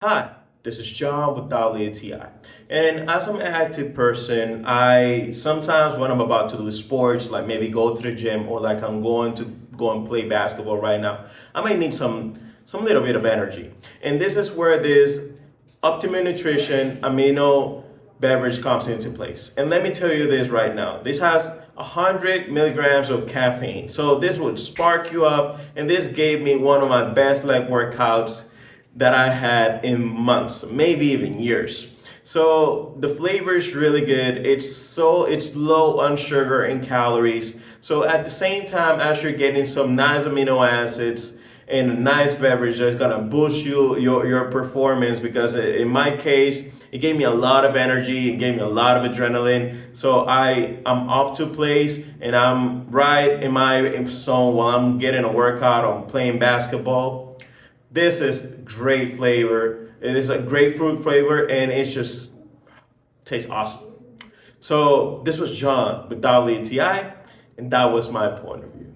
Hi, this is John with WTI. And as an active person, I sometimes when I'm about to do sports, like maybe go to the gym or like I'm going to go and play basketball right now, I might need some little bit of energy. And this is where this Optimum Nutrition Amino beverage comes into place. And let me tell you this right now. This has 100 milligrams of caffeine. So this would spark you up. And this gave me one of my best leg workouts that I had in months, maybe even years. So the flavor is really good. It's low on sugar and calories. So at the same time as you're getting some nice amino acids and a nice beverage that's gonna boost your performance, because in my case it gave me a lot of energy, it gave me a lot of adrenaline. So I'm up to place and I'm right in my zone while I'm getting a workout, I'm playing basketball. This is great flavor. It is a grapefruit flavor and it just tastes awesome. So this was John with WTI, and that was my point of view.